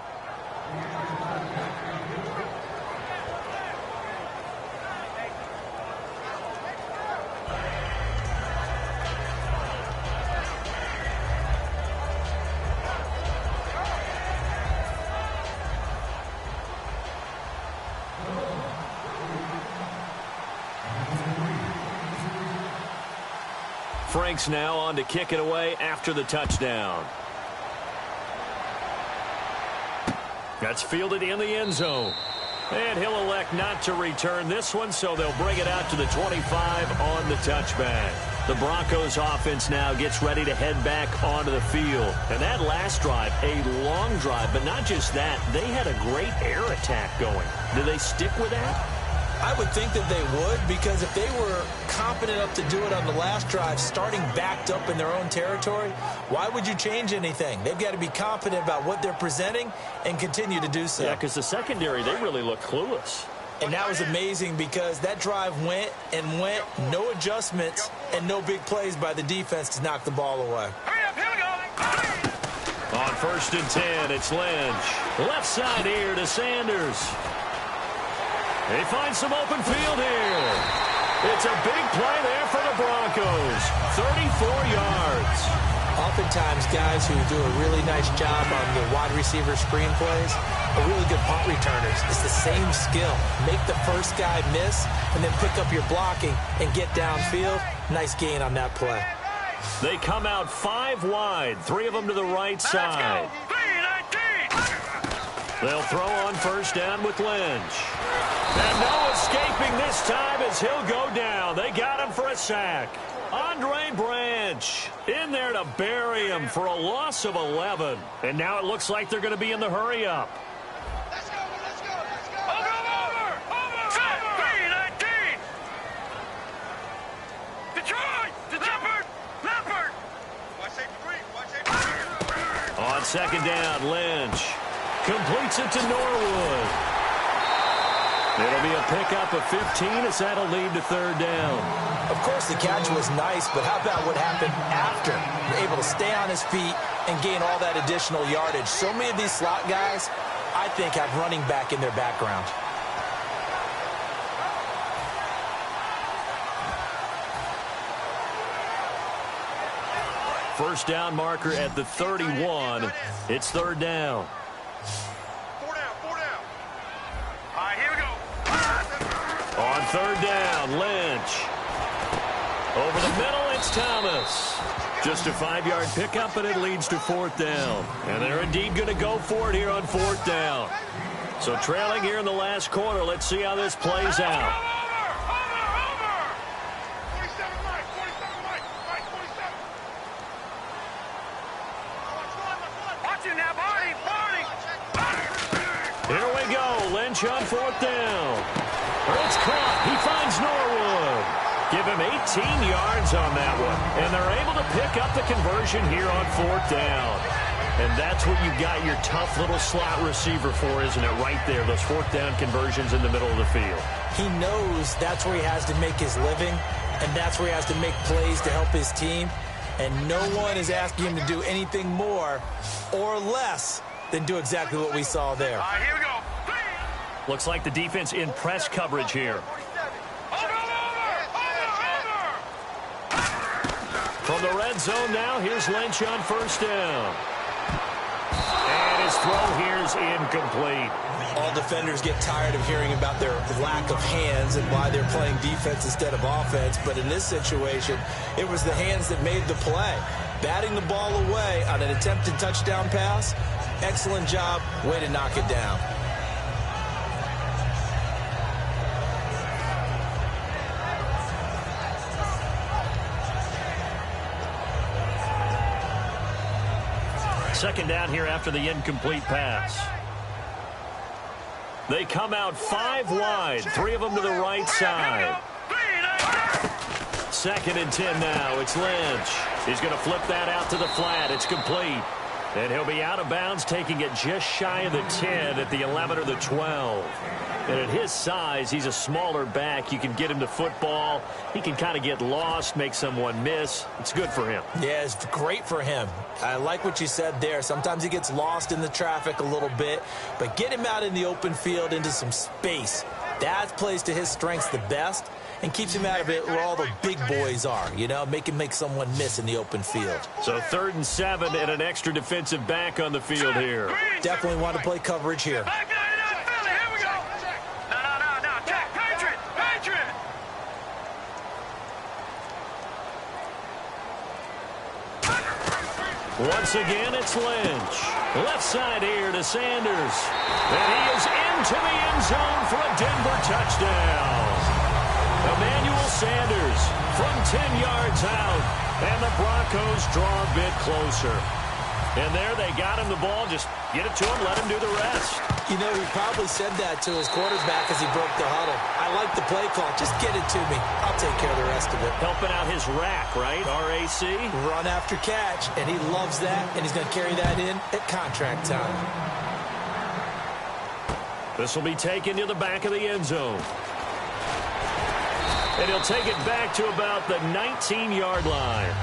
Franks now on to kick it away after the touchdown. That's fielded in the end zone. And he'll elect not to return this one, so they'll bring it out to the 25 on the touchback. The Broncos offense now gets ready to head back onto the field. And that last drive, a long drive, but not just that, they had a great air attack going. Do they stick with that? I would think that they would, because if they were competent enough to do it on the last drive, starting backed up in their own territory, why would you change anything? They've got to be confident about what they're presenting and continue to do so. Yeah, because the secondary, they really look clueless. And that was amazing because that drive went and went, no adjustments and no big plays by the defense to knock the ball away. Hurry up, here we go. On 1st and 10, it's Lynch. Left side here to Sanders. He finds some open field here. It's a big play there for the Broncos. 34 yards. Oftentimes, guys who do a really nice job on the wide receiver screen plays are really good punt returners. It's the same skill. Make the first guy miss and then pick up your blocking and get downfield. Nice gain on that play. They come out 5 wide, 3 of them to the right side. They'll throw on 1st down with Lynch. And no escaping this time as he'll go down. They got him for a sack. Andre Branch in there to bury him for a loss of 11. And now it looks like they're going to be in the hurry-up. Let's go, let's go, let's go. Over. Set, 3-19. Detroit, Leopard. Watch safety green, watch safety green. On 2nd down, Lynch completes it to Norwood. It'll be a pickup of 15 as that'll lead to 3rd down. Of course, the catch was nice, but how about what happened after? Able to stay on his feet and gain all that additional yardage. So many of these slot guys, I think, have running back in their background. First down marker at the 31. It's 3rd down. 4 down. All right, here we go. On 3rd down, Lynch. Over the middle, it's Thomas. Just a 5-yard pickup, and it leads to 4th down. And they're indeed going to go for it here on 4th down. So trailing here in the last quarter, let's see how this plays out. Over. 47 Mike. Watch it now, Barney. Here we go, Lynch on 4th down. It's caught. He finds Norwood. Give him 18 yards on that one. And they're able to pick up the conversion here on 4th down. And that's what you've got your tough little slot receiver for, isn't it? Right there, those 4th down conversions in the middle of the field. He knows that's where he has to make his living, and that's where he has to make plays to help his team. And no one is asking him to do anything more or less than do exactly what we saw there. All right, here we go. Looks like the defense in press coverage here. Over. From the red zone now, here's Lynch on 1st down. goes incomplete. All defenders get tired of hearing about their lack of hands and why they're playing defense instead of offense. But in this situation, it was the hands that made the play. Batting the ball away on an attempted touchdown pass, excellent job, way to knock it down. Second down here after the incomplete pass. They come out 5 wide, 3 of them to the right side. Second and 10 now. It's Lynch. He's going to flip that out to the flat. It's complete. And he'll be out of bounds, taking it just shy of the 10 at the 11 or the 12. And at his size, he's a smaller back. You can get him to football. He can kind of get lost, make someone miss. It's good for him. Yeah, it's great for him. I like what you said there. Sometimes he gets lost in the traffic a little bit, but get him out in the open field into some space. That plays to his strengths the best and keeps him out of it where all the big boys are, you know, make someone miss in the open field. So 3rd and 7 and an extra defensive back on the field here. Definitely want to play coverage here. Once again, it's Lynch. Left side here to Sanders. And he is into the end zone for a Denver touchdown. Emmanuel Sanders from 10 yards out. And the Broncos draw a bit closer. And there they got him the ball. Just get it to him, let him do the rest. You know, he probably said that to his quarterback as he broke the huddle. I like the play call. Just get it to me. I'll take care of the rest of it. Helping out his rack, right? RAC. Run after catch, and he loves that, and he's going to carry that in at contract time. This will be taken to the back of the end zone. And he'll take it back to about the 19-yard line.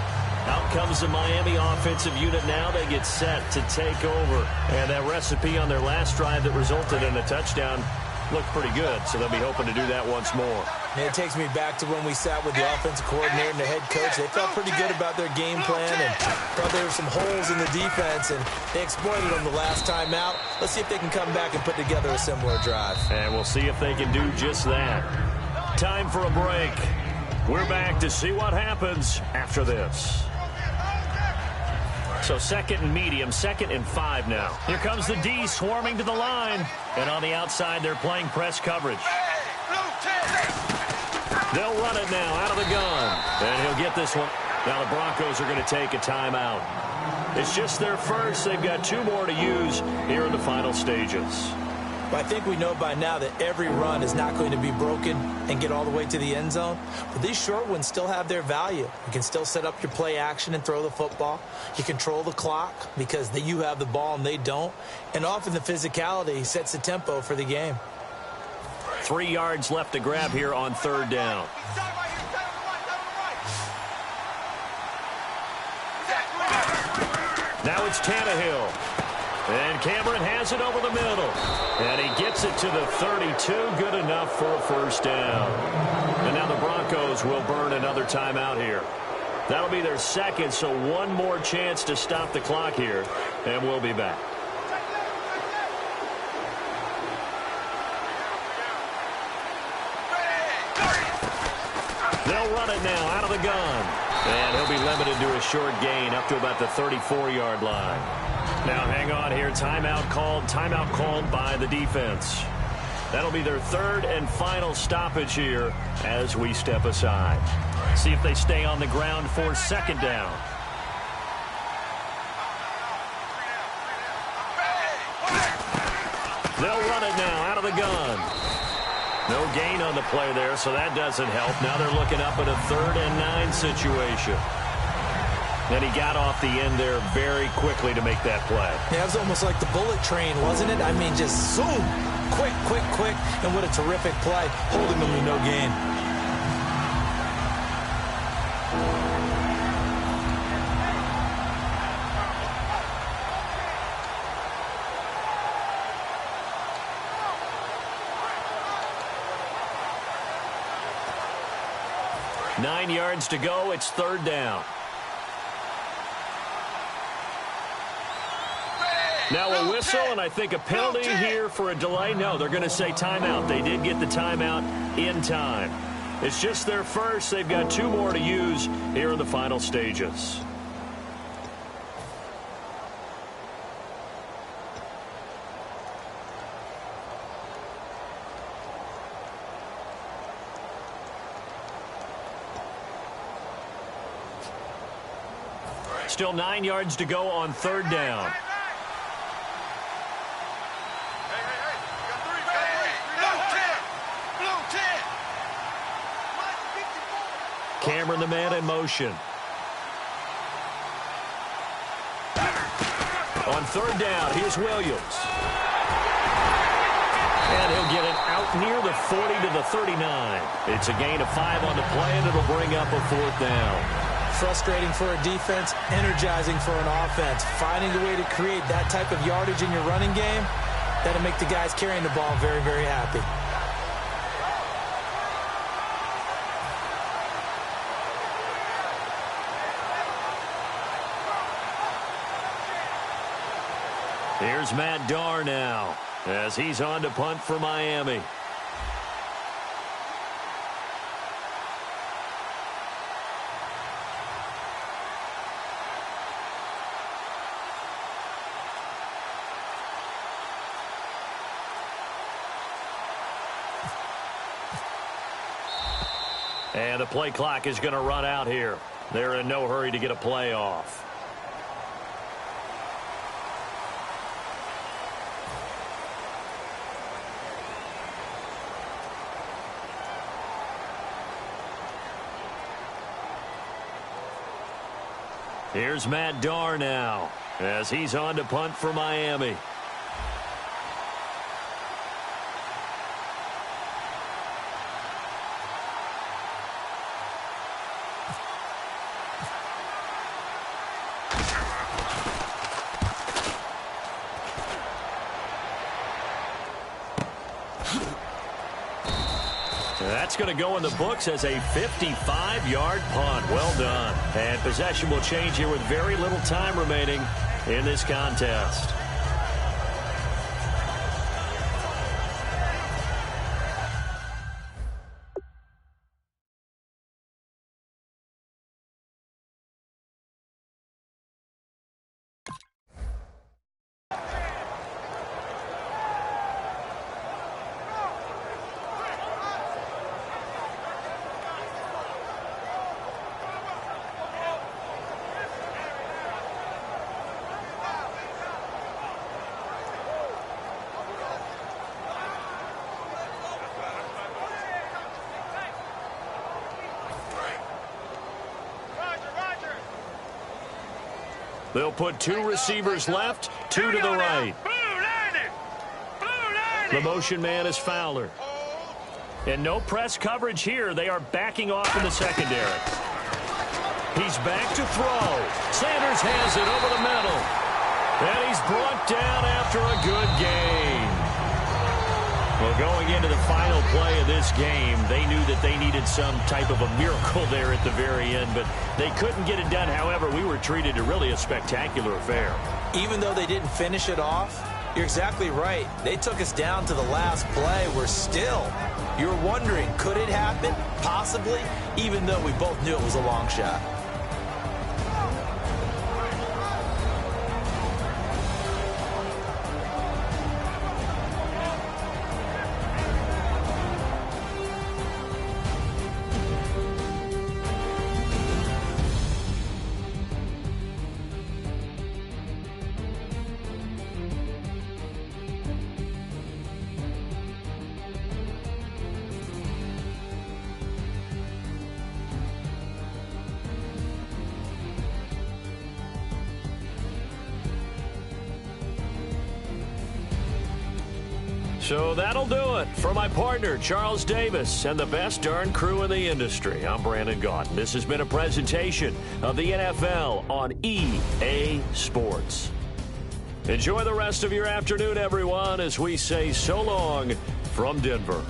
Out comes the Miami offensive unit now. They get set to take over. And that recipe on their last drive that resulted in a touchdown looked pretty good, so they'll be hoping to do that once more. And it takes me back to when we sat with the offensive coordinator and the head coach. They felt pretty good about their game plan and thought there were some holes in the defense, and they exploited them the last time out. Let's see if they can come back and put together a similar drive. And we'll see if they can do just that. Time for a break. We're back to see what happens after this. So 2nd and medium, 2nd and 5 now. Here comes the D swarming to the line. And on the outside, they're playing press coverage. They'll run it now out of the gun. And he'll get this one. Now the Broncos are going to take a timeout. It's just their first. They've got 2 more to use here in the final stages. But I think we know by now that every run is not going to be broken and get all the way to the end zone. But these short ones still have their value. You can still set up your play action and throw the football. You control the clock because you have the ball and they don't. And often the physicality sets the tempo for the game. 3 yards left to grab here on 3rd down. Now it's Tannehill. And Cameron has it over the middle. And he gets it to the 32. Good enough for a first down. And now the Broncos will burn another timeout here. That'll be their second, so one more chance to stop the clock here. And we'll be back. They'll run it now out of the gun. And he'll be limited to a short gain up to about the 34-yard line. Now hang on here. Timeout called by the defense. That'll be their 3rd and final stoppage here as we step aside. See if they stay on the ground for 2nd down. They'll run it now out of the gun. No gain on the play there, so that doesn't help. Now they're looking up at a 3rd and 9 situation. And he got off the end there very quickly to make that play. Yeah, it was almost like the bullet train, wasn't it? I mean, just zoom. Quick. And what a terrific play, holding them to no gain. Nine yards to go. It's 3rd down. Now a whistle, and I think a penalty here for a delay. No, they're going to say timeout. They did get the timeout in time. It's just their first. They've got 2 more to use here in the final stages. Still 9 yards to go on 3rd down. Cameron, the man, in motion. On 3rd down, here's Williams. And he'll get it out near the 40 to the 39. It's a gain of 5 on the play, and it'll bring up a 4th down. Frustrating for a defense, energizing for an offense. Finding a way to create that type of yardage in your running game, that'll make the guys carrying the ball very, very happy. Here's Matt Darr now as he's on to punt for Miami. And the play clock is going to run out here. They're in no hurry to get a play off. Here's Matt Darr now as he's on to punt for Miami. That's going to go in the books as a 55-yard punt. Well done. And possession will change here with very little time remaining in this contest. They'll put 2 receivers left, 2 to the right. The motion man is Fowler. And no press coverage here. They are backing off in the secondary. He's back to throw. Sanders has it over the middle. And he's brought down after a good game. Well, going into the final play of this game, they knew that they needed some type of a miracle there at the very end, but they couldn't get it done. However, we were treated to really a spectacular affair. Even though they didn't finish it off, you're exactly right. They took us down to the last play. We're still, you're wondering, could it happen? Possibly, even though we both knew it was a long shot. So that'll do it for my partner, Charles Davis, and the best darn crew in the industry. I'm Brandon Gaudin. This has been a presentation of the NFL on EA Sports. Enjoy the rest of your afternoon, everyone, as we say so long from Denver.